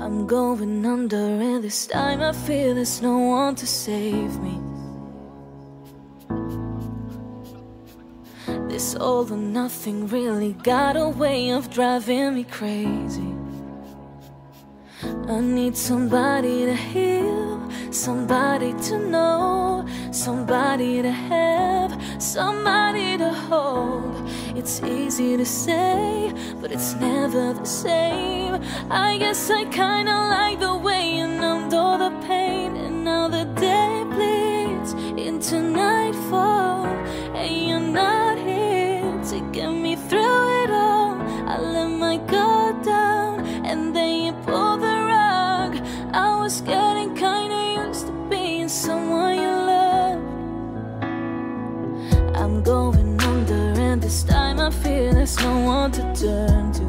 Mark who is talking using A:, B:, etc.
A: I'm going under, and this time I feel there's no one to save me. This all or nothing really got a way of driving me crazy. I need somebody to heal, somebody to know, somebody to have, somebody to hold. It's easy to say, but it's never the same. I guess I kinda like the way you numbed all the pain, and now the day bleeds into nightfall, and you're not here to get me through it all. I let my guard down, and then you pulled the rug. I was getting kinda used to being someone you love. I'm going under, and this time I feel there's no one to turn to.